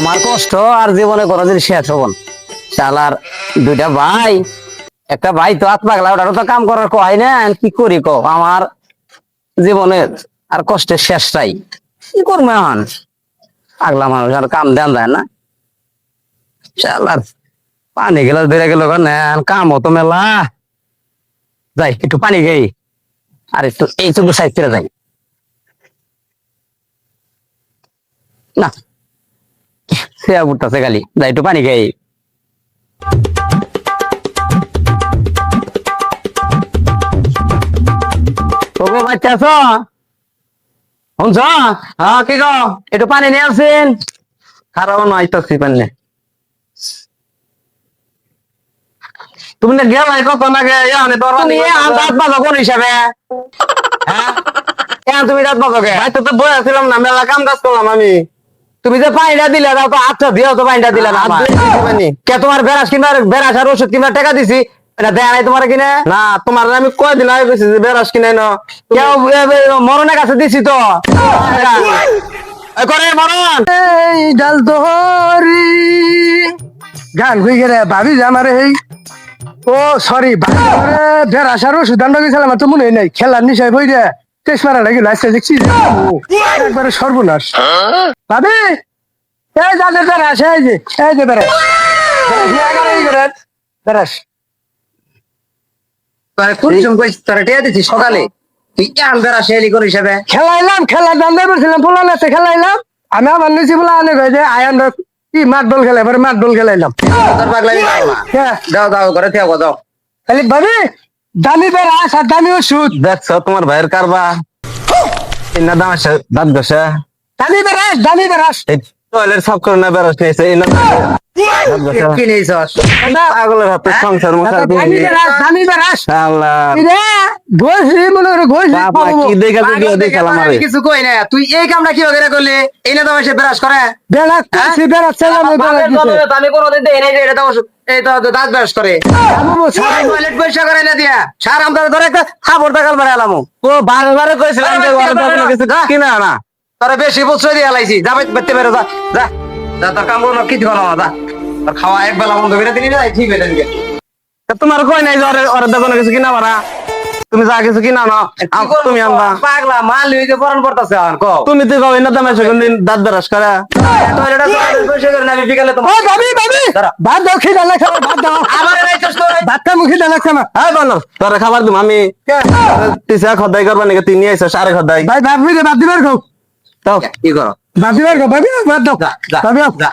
আমার কষ্ট আর জীবনে কোনোদিন শেষ হব না। শালার দুইটা ভাই, একটা ভাই তো হাত পাগলা, ওটারও তো কাম করার কয় না, কি করি কো? আমার জীবনের আর কষ্টের শেষটাই, কি করবো এখন? পাগলা মানুষ আর কাম দেন যায় না। শালার পানি গেলাস বেড়ে গেল, কাম হতো মেলা। যাই একটু পানি খাই, আর একটু এইটুকু সাইড ফিরে যাই না, সে উঠতেছে খালি। যাই একটু পানি খাই। তোকে বাচ্চা আছো? শুনছ? হ্যাঁ, কি গো, একটু পানি নিয়ে আসেন। খারাপ নয় তো পানি। তুমি না গেলাই কত লাগে? তুমি দাঁত বাজো কোন হিসাবে? হ্যাঁ, কেন তুমি দাঁত বাজো কে? ভাই তো বয়ে ছিলাম না, মেলা কাম কাজ করলাম আমি। তুমি যে পানিটা দিলে দাও তো, আচ্ছা দিও তো পানিটা দিলে না। কে তোমার বেড়াস কিংবা বেড়াস আর ওষুধ কিংবা টাকা দিছি, এটা দেয় নাই তোমার কিনে? না, তোমার আমি কয়দিন আগে গেছি যে বেড়াস কিনে না, কেউ মরণের কাছে দিছি তো। করে মরণ এই ডাল তোহরি গান হয়ে গেলে ভাবি যে আমার এই ও সরি বেড়াসার ওষুধ আনতে গেছিলাম, তো মনে হয় নাই খেলার নিশায় বই রে তেইশ মারা লাগি লাইসে দেখছি একবারে সর্বনাশ। ভাবি এই যাদের বেড়াস, এই যে বেড়াস বেড়াস তোরা টিয়া দিছি সকালে, তুই কেন বেড়াস এলি করে হিসাবে? খেলাইলাম, খেলার দাম দিয়ে বলছিলাম পোলা নাচে খেলাইলাম। আমি আবার নিচি বলে আনে যে আয়ান কি মাঠ বল খেলাই, পরে মাঠ বল খেলাইলাম। তোর পাগলামি দাও না। দাও দাও করে থেকো দাও। খালি ভাবি দামি বেড়াস আর দামি ওষুধ। দেখছো তোমার ভাইয়ের কারবা, ইন্না দাম আছে দাঁত ঘষে। দামি বেড়াস, দামি বেড়াস। এই টয়লেট সাফ করে না বেরোস নিয়েছে, ইন্না কি নিয়েছস? পাগলের হাতে সংসার মশার দামি বেড়াস, দামি বেড়াস। আল্লাহ রে ঘষি মনে করে ঘষি বাবা, কি দেখা দেখি দেখালাম আরে। কিছু কই না, তুই এই কামটা কি করে করলি? এই না তো এসে বেরাস করে। বেড়াস করছি, বেড়াস চাইলাম বেড়াস দিতে। আমি কোনোদিন দেখি নাই যে এটা তো এই তো দাঁত বেরাস করে। টয়লেট পরিষ্কার করে না দিয়া সার আমরা ধরে একটা খাবার দেখাল বেড়ে এলাম। ও বারবার কইছিলাম যে ওর তো কোনো কিছু কিনা না। তোরা বেশি বুঝছই দিয়া লাইছি, যা বেতে বেরো যা যা যা, তোর কাম করো কিছু করো না, যা তোর খাওয়া এক বেলা বন্ধ করে দিলি না, ঠিক হয়ে যাবে। তা তোমার কই নাই যে ওর তো কোনো কিছু কিনা পারা? তুমি যা কিছু কিনা না তুমি আনবা। পাগলা মাল হইতে পরন পড়তাছে আর কও। তুমি তো কও ইন্না দাম আছে কোনদিন দাঁত বেরাস করে। টয়লেট পরিষ্কার করে না, আমি বিকালে ও তোমার ভাবি ভাবি ভাত দাও, খিদা লাগছে আমার, ভাত দাও। আবার রাইছস তোর। ভাতটা মুখে দাও লাগছে আমার। হ্যাঁ বলো, তোরে খাবার দিম আমি। তিসা খদাই করবা নাকি? তুই নিয়ে আইছস আরে খদাই। ভাই ভাবি রে ভাত দিবার খাও, তাও কি করো? ভাত দিবার খাও, ভাবি ভাত দাও, যা যা ভাবি যা